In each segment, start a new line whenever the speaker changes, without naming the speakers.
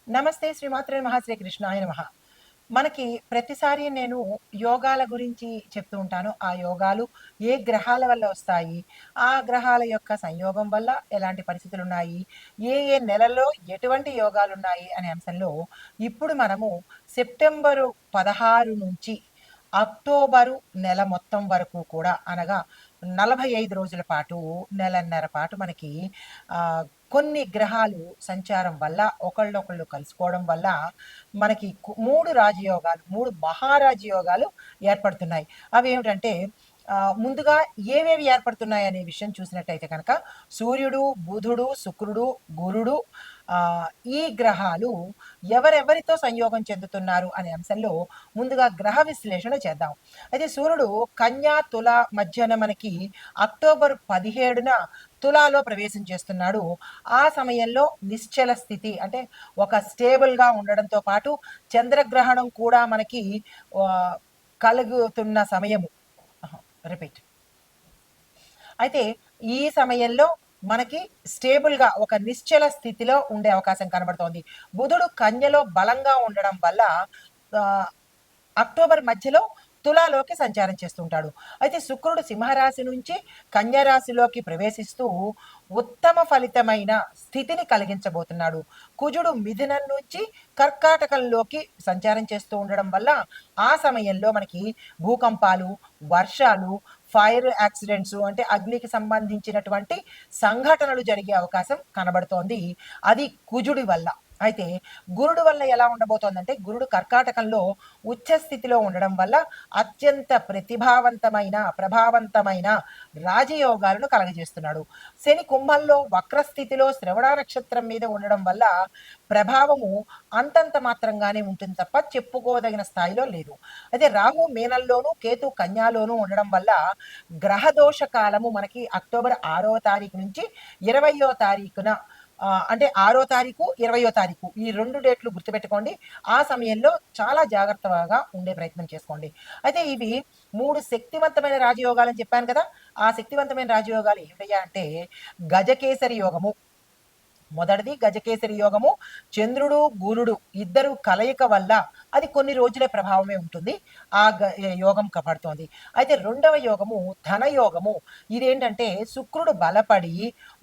నమస్తే శ్రీమాత్రే నమః శ్రీ కృష్ణాయ నమః. మనకి ప్రతిసారి నేను యోగాల గురించి చెప్తూ ఉంటాను. ఆ యోగాలు ఏ గ్రహాల వల్ల వస్తాయి? ఆ గ్రహాల యొక్క సంయోగం వల్ల ఎలాంటి పరిస్థితులున్నాయి? ఏ ఏ నెలల్లో ఎటువంటి యోగాలున్నాయి? అనే అంశంలో ఇప్పుడు మనము సెప్టెంబరు 16 నుంచి అక్టోబరు నెల మొత్తం వరకు కూడా అనగా 45 రోజుల పాటు, నెలన్నర పాటు మనకి ఆహ్, కొన్ని గ్రహాలు సంచారం వల్ల, ఒకళ్ళనొకళ్ళు కలుసుకోవడం వల్ల మనకి 3 రాజయోగాలు, 3 మహారాజయోగాలు ఏర్పడుతున్నాయి. అవేమిటంటే ముందుగా ఏవేవి ఏర్పడుతున్నాయనే విషయం చూసినట్టయితే కనుక సూర్యుడు, బుధుడు, శుక్రుడు, గురుడు ఆహ్, ఈ గ్రహాలు ఎవరెవరితో సంయోగం చెందుతున్నారు అనే అంశంలో ముందుగా గ్రహ విశ్లేషణ చేద్దాం. అయితే సూర్యుడు కన్యా, తుల మధ్యన మనకి అక్టోబర్ 17న తులాలో ప్రవేశం చేస్తున్నాడు. ఆ సమయంలో నిశ్చల స్థితి అంటే ఒక స్టేబుల్‌గా ఉండడంతో పాటు చంద్రగ్రహణం కూడా మనకి ఆహ్, కలుగుతున్న సమయము. రిపీట్. అయితే ఈ సమయంలో మనకి స్టేబుల్‌గా ఒక నిశ్చల స్థితిలో ఉండే అవకాశం కనబడుతోంది. బుధుడు కన్యలో బలంగా ఉండడం వల్ల ఆహ్, అక్టోబర్ మధ్యలో తులాలోకి సంచారం చేస్తుంటాడు. అయితే శుక్రుడు సింహరాశి నుంచి కన్య రాశిలోకి ప్రవేశిస్తూ ఉత్తమ ఫలితమైన స్థితిని కలిగించబోతున్నాడు. కుజుడు మిథునం నుంచి కర్కాటకంలోకి సంచారం చేస్తూ ఉండడం వల్ల ఆ సమయంలో మనకి భూకంపాలు, వర్షాలు, ఫైర్ యాక్సిడెంట్స్ అంటే అగ్నికి సంబంధించినటువంటి సంఘటనలు జరిగే అవకాశం కనబడుతోంది. అది కుజుడి వల్ల. అయితే గురుడు వల్ల ఎలా ఉండబోతోందంటే గురుడు కర్కాటకంలో ఉచ్చ స్థితిలో ఉండడం వల్ల అత్యంత ప్రతిభావంతమైన, ప్రభావవంతమైన రాజయోగాలను కలగజేస్తున్నాడు. శని కుంభంలో వక్రస్థితిలో శ్రవణ నక్షత్రం మీద ఉండడం వల్ల ప్రభావము అంతంత మాత్రంగానే ఉంటుంది తప్ప చెప్పుకోదగిన స్థాయిలో లేదు. అయితే రాహు మీనంలోను, కేతు కన్యాలోను ఉండడం వల్ల గ్రహ దోష కాలము మనకి అక్టోబర్ 6వ తారీఖు నుంచి 20వ తారీఖున అంటే 6వ తారీఖు, 20వ తారీఖు ఈ 2 డేట్లు గుర్తుపెట్టుకోండి. ఆ సమయంలో చాలా జాగ్రత్తగా ఉండే ప్రయత్నం చేసుకోండి. అయితే ఇవి 3 శక్తివంతమైన రాజయోగాలని చెప్పాను కదా! ఆ శక్తివంతమైన రాజయోగాలు ఏమిటయ్యా అంటే గజకేసరి యోగము. మొదటిది గజకేసరి యోగము. చంద్రుడు, గురుడు ఇద్దరు కలయిక వల్ల అది కొన్ని రోజులే ప్రభావమే ఉంటుంది. ఆ యోగం పడుతోంది. అయితే రెండవ యోగము ధనయోగము. ఇదేంటంటే శుక్రుడు బలపడి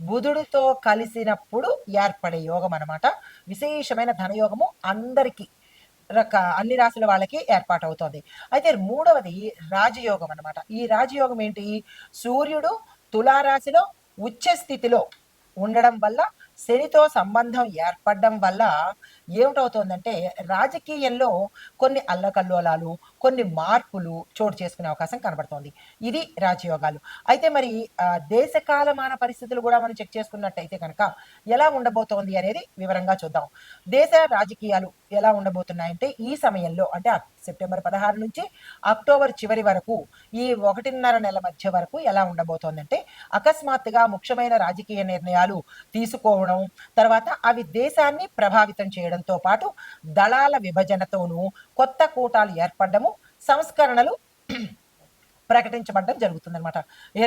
బుధుడితో కలిసినప్పుడు ఏర్పడే యోగం అనమాట. విశేషమైన ధనయోగము అందరికీ అన్ని రాశుల వాళ్ళకి ఏర్పాటవుతోంది. అయితే మూడవది రాజయోగం అనమాట. ఈ రాజయోగం ఏంటి? సూర్యుడు తులారాశిలో ఉచ్చ స్థితిలో ఉండడం వల్ల శనితో సంబంధం ఏర్పడడం వల్ల ఏమిటవుతోందంటే రాజకీయంలో కొన్ని అల్లకల్లోలాలు, కొన్ని మార్పులు చోటు చేసుకునే అవకాశం కనబడుతోంది. ఇది రాజయోగాలు. అయితే మరి దేశకాలమాన పరిస్థితులు కూడా మనం చెక్ చేసుకున్నట్టయితే కనుక ఎలా ఉండబోతోంది అనేది వివరంగా చూద్దాం. దేశ రాజకీయాలు ఎలా ఉండబోతున్నాయంటే ఈ సమయంలో అంటే సెప్టెంబర్ 16 నుంచి అక్టోబర్ చివరి వరకు ఈ 1.5 నెల మధ్య వరకు ఎలా ఉండబోతోందంటే అకస్మాత్తుగా ముఖ్యమైన రాజకీయ నిర్ణయాలు తీసుకోవడం, తర్వాత అవి దేశాన్ని ప్రభావితం చేయడంతో పాటు దళాల విభజనతోనూ కొత్త కూటాలు ఏర్పడము, సంస్కరణలు ప్రకటించబడడం జరుగుతుందనమాట.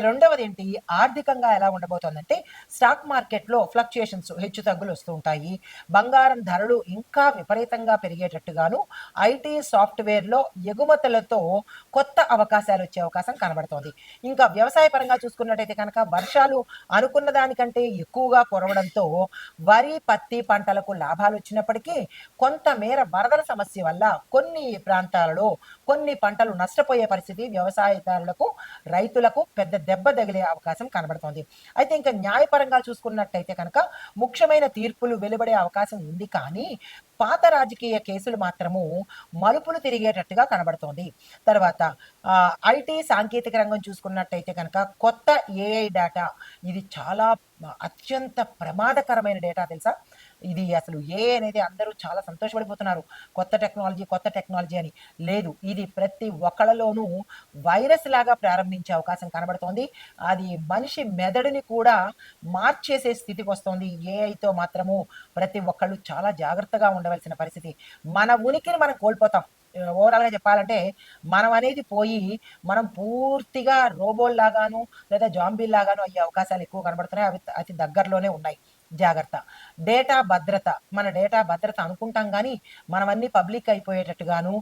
రెండవది ఏంటి? ఆర్థికంగా ఎలా ఉండబోతోందంటే స్టాక్ మార్కెట్‌లో ఫ్లక్చుయేషన్స్ హెచ్చుతగ్గులు వస్తూ ఉంటాయి. బంగారం ధరలు ఇంకా విపరీతంగా పెరిగేటట్టుగాను, ఐటీ సాఫ్ట్‌వేర్‌లో ఎగుమతులతో కొత్త అవకాశాలు వచ్చే అవకాశం కనబడుతోంది. ఇంకా వ్యవసాయ పరంగా చూసుకున్నట్టయితే కనుక వర్షాలు అనుకున్న దానికంటే ఎక్కువగా కురవడంతో వరి, పత్తి పంటలకు లాభాలు వచ్చినప్పటికీ కొంతమేర వరదల సమస్య వల్ల కొన్ని ప్రాంతాలలో కొన్ని పంటలు నష్టపోయే పరిస్థితి వ్యవసాయదారులకు, రైతులకు పెద్ద దెబ్బ తగిలే అవకాశం కనబడుతోంది. అయితే ఇంకా న్యాయపరంగా చూసుకున్నట్టయితే కనుక ముఖ్యమైన తీర్పులు వెలువడే అవకాశం ఉంది కానీ, పాత రాజకీయ కేసులు మాత్రము మలుపులు తిరిగేటట్టుగా కనబడుతోంది. తర్వాత ఐటీ సాంకేతిక రంగం చూసుకున్నట్టయితే కనుక కొత్త ఏఐ డేటా ఇది చాలా అత్యంత ప్రమాదకరమైన డేటా తెలుసా? ఇది అసలు ఏఐ అనేది అందరూ చాలా సంతోషపడిపోతున్నారు. కొత్త టెక్నాలజీ అని. లేదు. ఇది ప్రతి ఒక్కళ్ళలోనూ వైరస్ లాగా ప్రారంభించే అవకాశం కనబడుతోంది. అది మనిషి మెదడుని కూడా మార్చేసే స్థితికొస్తోంది. ఏఐతో మాత్రము ప్రతి ఒక్కళ్ళు చాలా జాగ్రత్తగా ఉండవలసిన పరిస్థితి. మన ఉనికిని మనం కోల్పోతాం. ఓవరాల్‌గా చెప్పాలంటే మనం అనేది పోయి మనం పూర్తిగా రోబోల్లాగాను లేదా జాంబీల్లాగాను అయ్యే అవకాశాలు ఎక్కువ కనబడుతున్నాయి. అవి అతి దగ్గరలోనే ఉన్నాయి. జాగ్రత్త. డేటా భద్రత, మన డేటా భద్రత అనుకుంటాం గానీ, మనమన్నీ పబ్లిక్ అయిపోయేటట్టుగాను,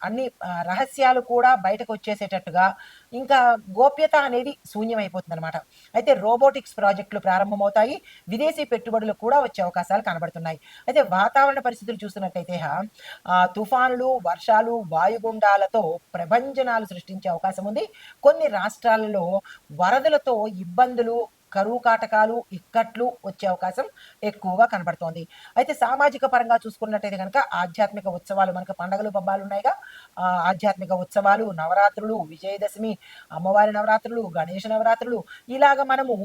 అన్ని రహస్యాలు కూడా బయటకొచ్చేసేటట్టుగా, ఇంకా గోప్యత అనేది శూన్యమైపోతుందనమాట. అయితే రోబోటిక్స్ ప్రాజెక్టులు ప్రారంభమవుతాయి. విదేశీ పెట్టుబడులు కూడా వచ్చే అవకాశాలు కనబడుతున్నాయి. అయితే వాతావరణ పరిస్థితులు చూస్తున్నట్టయితే తుఫానులు, వర్షాలు, వాయుగుండాలతో ప్రభంజనాలు సృష్టించే అవకాశం ఉంది. కొన్ని రాష్ట్రాలలో వరదలతో ఇబ్బందులు, కరువు కాటకాలు, ఇక్కట్లు వచ్చే అవకాశం ఎక్కువగా కనబడుతోంది. అయితే సామాజిక పరంగా చూసుకున్నట్టయితే గనక ఆధ్యాత్మిక ఉత్సవాలు, మనకు పండగలు, పబ్బాలున్నాయిగా. ఆధ్యాత్మిక ఉత్సవాలు, నవరాత్రులు, విజయదశమి, అమ్మవారి నవరాత్రులు, గణేష నవరాత్రులు, ఇలాగ మనము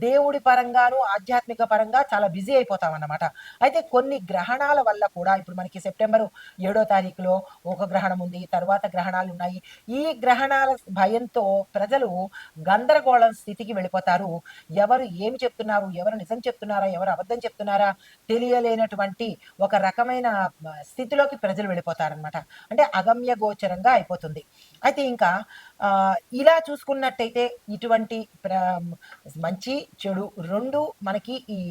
దేవుడి పరంగాను, ఆధ్యాత్మిక పరంగా చాలా బిజీ అయిపోతామన్నమాట. అయితే కొన్ని గ్రహణాల వల్ల కూడా ఇప్పుడు మనకి సెప్టెంబరు 7వ తారీఖులో ఒక గ్రహణం ఉంది. తరువాత గ్రహణాలున్నాయి. ఈ గ్రహణాల భయంతో ప్రజలు గందరగోళం స్థితికి వెళ్ళిపోతారు. ఎవరు ఏమి చెప్తున్నారు, ఎవరు నిజం చెప్తున్నారా, ఎవరు అబద్ధం చెప్తున్నారా తెలియలేనటువంటి ఒక రకమైన స్థితిలోకి ప్రజలు వెళ్ళిపోతారనమాట. అంటే అగమ్య గోచరంగా అయిపోతుంది. అయితే ఇంకా ఇలా చూసుకున్నట్టయితే ఇటువంటి మంచి చెడు రెండు మనకి ఈ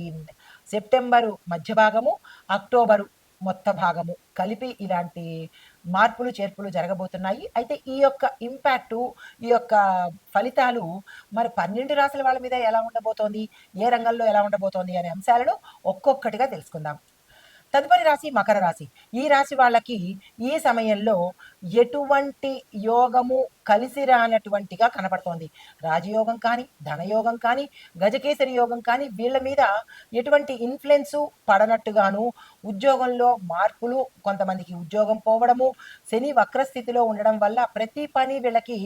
సెప్టెంబరు మధ్య భాగము, అక్టోబరు మొత్త భాగము కలిపి ఇలాంటి మార్పులు చేర్పులు జరగబోతున్నాయి. అయితే ఈ యొక్క ఇంపాక్టు, ఈ యొక్క ఫలితాలు మరి 12 రాశుల వాళ్ళ మీద ఎలా ఉండబోతోంది, ఏ రంగంలో ఎలా ఉండబోతోంది అనే అంశాలను ఒక్కొక్కటిగా తెలుసుకుందాం. తదుపరి రాశి మకర రాశి. ఈ రాశి వాళ్ళకి ఈ సమయంలో ఎటువంటి యోగము కలిసి రానటువంటిగా కనపడుతోంది. రాజయోగం కానీ, ధనయోగం కానీ, గజకేసరి యోగం కానీ వీళ్ళ మీద ఎటువంటి ఇన్ఫ్లుయెన్సు పడనట్టుగాను, ఉద్యోగంలో మార్పులు, కొంతమందికి ఉద్యోగం పోవడము, శని వక్రస్థితిలో ఉండడం వల్ల ప్రతి పని వీళ్ళకి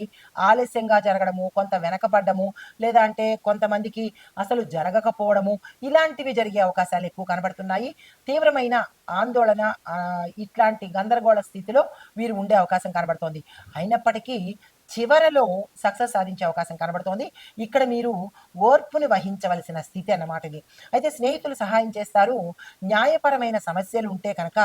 ఆలస్యంగా జరగడము, కొంత వెనకబడ్డము, లేదా అంటే కొంతమందికి అసలు జరగకపోవడము, ఇలాంటివి జరిగే అవకాశాలు ఎక్కువ కనబడుతున్నాయి. తీవ్రమైన ఆందోళన, ఇట్లాంటి గందరగోళ స్థితిలో వీరు ఉండే అవకాశం కనబడుతోంది. అయినప్పటికీ చివరలో సక్సెస్ సాధించే అవకాశం కనబడుతోంది. ఇక్కడ మీరు ఓర్పుని వహించవలసిన స్థితి అన్నమాట ఇది. అయితే స్నేహితులు సహాయం చేస్తారు. న్యాయపరమైన సమస్యలు ఉంటే కనుక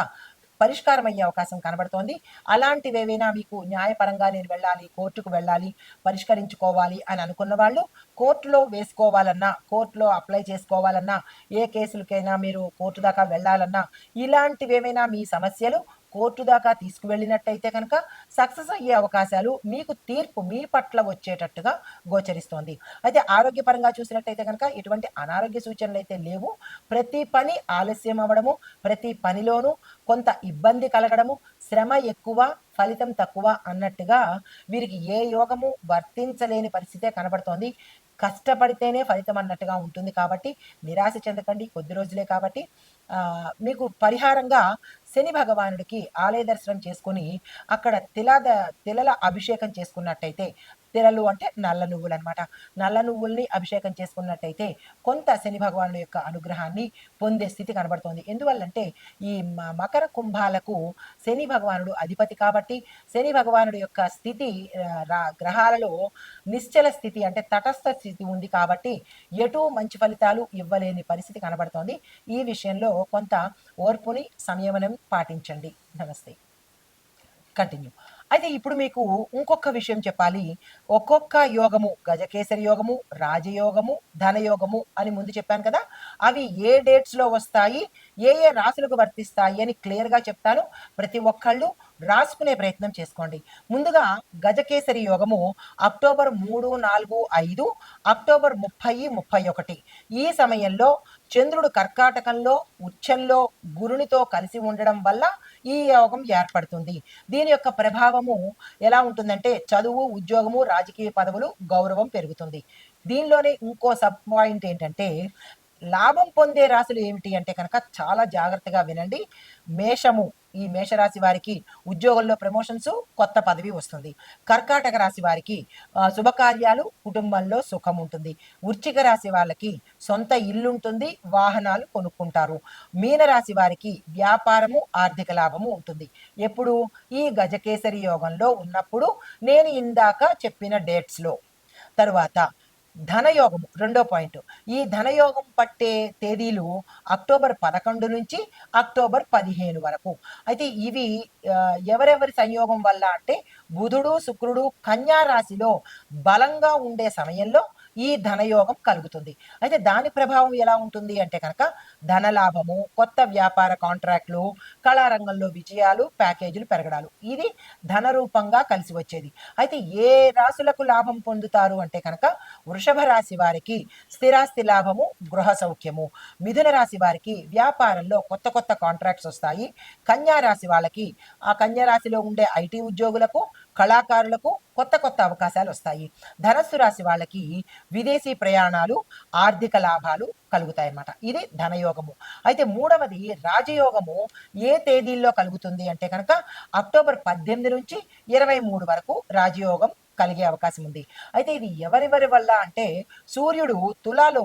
పరిష్కారం అయ్యే అవకాశం కనబడుతోంది. అలాంటివేవైనా మీకు న్యాయపరంగా నేను వెళ్ళాలి, కోర్టుకు వెళ్ళాలి, పరిష్కరించుకోవాలి అని అనుకున్న వాళ్ళు కోర్టులో వేసుకోవాలన్నా, కోర్టులో అప్లై చేసుకోవాలన్నా, ఏ కేసులకైనా మీరు కోర్టు దాకా వెళ్ళాలన్నా, ఇలాంటివేమైనా మీ సమస్యలు కోర్టు దాకా తీసుకువెళ్ళినట్టయితే కనుక సక్సెస్ అయ్యే అవకాశాలు, మీకు తీర్పు మీ పట్ల వచ్చేటట్టుగా గోచరిస్తోంది. అయితే ఆరోగ్యపరంగా చూసినట్టయితే కనుక ఎటువంటి అనారోగ్య సూచనలు అయితే లేవు. ప్రతి పని ఆలస్యం అవ్వడము, ప్రతి పనిలోనూ కొంత ఇబ్బంది కలగడము, శ్రమ ఎక్కువ, ఫలితం తక్కువ అన్నట్టుగా వీరికి ఏ యోగము వర్తించలేని పరిస్థితే కనబడుతోంది. కష్టపడితేనే ఫలితం అన్నట్టుగా ఉంటుంది కాబట్టి నిరాశ చెందకండి. కొద్ది రోజులే కాబట్టి మీకు పరిహారంగా శని భగవానుడికి ఆలయ దర్శనం చేసుకొని అక్కడ తిలల అభిషేకం చేసుకున్నట్టయితే, తిలలు అంటే నల్ల నువ్వులు అనమాట, నల్ల నువ్వుల్ని అభిషేకం చేసుకున్నట్టయితే కొంత శని భగవానుడి యొక్క అనుగ్రహాన్ని పొందే స్థితి కనబడుతోంది. ఎందువల్లంటే ఈ మకర కుంభాలకు శని భగవానుడు అధిపతి కాబట్టి, శని భగవానుడి యొక్క స్థితి గ్రహాలలో నిశ్చల స్థితి అంటే తటస్థ స్థితి ఉంది కాబట్టి ఎటు మంచి ఫలితాలు ఇవ్వలేని పరిస్థితి కనబడుతోంది. ఈ విషయంలో కొంత ఓర్పుని, సంయమనం పాటించండి. నమస్తే. కంటిన్యూ. అయితే ఇప్పుడు మీకు ఇంకొక విషయం చెప్పాలి. ఒక్కొక్క యోగము, గజకేసరి యోగము, రాజయోగము, ధనయోగము అని ముందు చెప్పాను కదా, అవి ఏ డేట్స్లో వస్తాయి, ఏ ఏ రాశులకు వర్తిస్తాయి అని క్లియర్గా చెప్తాను. ప్రతి ఒక్కళ్ళు రాసుకునే ప్రయత్నం చేసుకోండి. ముందుగా గజకేసరి యోగము అక్టోబర్ 3, 4, 5, అక్టోబర్ 30, 31 ఈ సమయంలో చంద్రుడు కర్కాటకంలో ఉచ్చంలో గురునితో కలిసి ఉండడం వల్ల ఈ యోగం ఏర్పడుతుంది. దీని యొక్క ప్రభావము ఎలా ఉంటుందంటే చదువు, ఉద్యోగము, రాజకీయ పదవులు, గౌరవం పెరుగుతుంది. దీనిలోనే ఇంకో సబ్ పాయింట్ ఏంటంటే లాభం పొందే రాశులు ఏమిటి అంటే కనుక చాలా జాగ్రత్తగా వినండి. మేషము, ఈ మేషరాశి వారికి ఉద్యోగంలో ప్రమోషన్స్, కొత్త పదవి వస్తుంది. కర్కాటక రాశి వారికి శుభకార్యాలు, కుటుంబంలో సుఖం ఉంటుంది. వృశ్చిక రాశి వాళ్ళకి సొంత ఇల్లు ఉంటుంది, వాహనాలు కొనుక్కుంటారు. మీనరాశి వారికి వ్యాపారము, ఆర్థిక లాభము ఉంటుంది. ఎప్పుడు ఈ గజకేసరి యోగంలో ఉన్నప్పుడు, నేను ఇందాక చెప్పిన డేట్స్లో. తరువాత ధనయోగము రెండో పాయింట్. ఈ ధనయోగం పట్టే తేదీలు అక్టోబర్ 11 నుంచి అక్టోబర్ 15 వరకు. అయితే ఇవి ఎవరెవరి సంయోగం వల్ల అంటే బుధుడు, శుక్రుడు కన్యా రాశిలో బలంగా ఉండే సమయంలో ఈ ధనయోగం కలుగుతుంది. అయితే దాని ప్రభావం ఎలా ఉంటుంది అంటే కనుక ధనలాభము, కొత్త వ్యాపార కాంట్రాక్టులు, కళారంగంలో విజయాలు, ప్యాకేజీలు పెరగడాలు. ఇది ధన రూపంగా కలిసి వచ్చేది. అయితే ఏ రాశులకు లాభం పొందుతారు అంటే కనుక వృషభ రాశి వారికి స్థిరాస్తి లాభము, గృహ సౌఖ్యము. మిథున రాశి వారికి వ్యాపారంలో కొత్త కొత్త కాంట్రాక్ట్స్ వస్తాయి. కన్యా రాశి వాళ్ళకి ఆ కన్యా రాశిలో ఉండే ఐటీ ఉద్యోగులకు, కళాకారులకు కొత్త కొత్త అవకాశాలు వస్తాయి. ధనస్సు రాశి వాళ్ళకి విదేశీ ప్రయాణాలు, ఆర్థిక లాభాలు కలుగుతాయి అన్నమాట. ఇది ధనయోగము. అయితే మూడవది రాజయోగము ఏ తేదీల్లో కలుగుతుంది అంటే కనుక అక్టోబర్ 18 నుంచి 23 వరకు రాజయోగం కలిగే అవకాశం ఉంది. అయితే ఇది ఎవరెవరి వల్ల అంటే సూర్యుడు తులాలో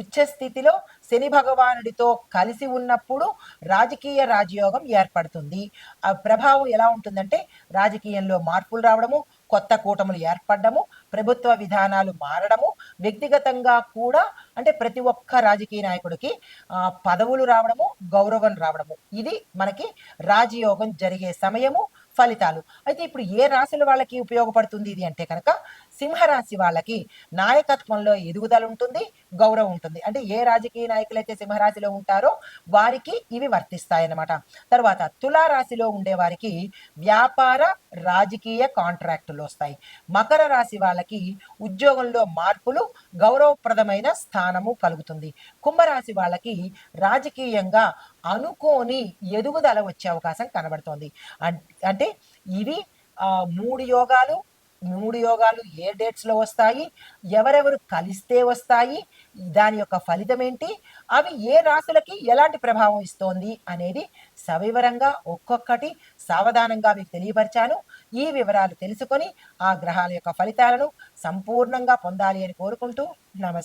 ఉచ్చ స్థితిలో శని భగవానుడితో కలిసి ఉన్నప్పుడు రాజకీయ రాజయోగం ఏర్పడుతుంది. ఆ ప్రభావం ఎలా ఉంటుందంటే రాజకీయంలో మార్పులు రావడము, కొత్త కూటములు ఏర్పడము, ప్రభుత్వ విధానాలు మారడము, వ్యక్తిగతంగా కూడా అంటే ప్రతి ఒక్క రాజకీయ నాయకుడికి పదవులు రావడము, గౌరవం రావడము. ఇది మనకి రాజయోగం జరిగే సమయము, ఫలితాలు. అయితే ఇప్పుడు ఏ రాశుల వాళ్ళకి ఉపయోగపడుతుంది ఇది అంటే కనుక సింహరాశి వాళ్ళకి నాయకత్వంలో ఎదుగుదల ఉంటుంది, గౌరవం ఉంటుంది. అంటే ఏ రాజకీయ నాయకులైతే సింహరాశిలో ఉంటారో వారికి ఇవి వర్తిస్తాయన్నమాట. తర్వాత తులారాశిలో ఉండే వారికి వ్యాపార, రాజకీయ కాంట్రాక్టులు వస్తాయి. మకర రాశి వాళ్ళకి ఉద్యోగంలో మార్పులు, గౌరవప్రదమైన స్థానము కలుగుతుంది. కుంభరాశి వాళ్ళకి రాజకీయంగా అనుకోని ఎదుగుదల వచ్చే అవకాశం కనబడుతోంది. అంటే ఇవి మూడు యోగాలు. మూడు యోగాలు ఏ డేట్స్లో వస్తాయి, ఎవరెవరు కలిస్తే వస్తాయి, దాని యొక్క ఫలితం ఏంటి, అవి ఏ రాశులకి ఎలాంటి ప్రభావం ఇస్తోంది అనేది సవివరంగా ఒక్కొక్కటి సావధానంగా మీకు తెలియపరిచాను. ఈ వివరాలు తెలుసుకొని ఆ గ్రహాల యొక్క ఫలితాలను సంపూర్ణంగా పొందాలి అని కోరుకుంటూ నమస్తే.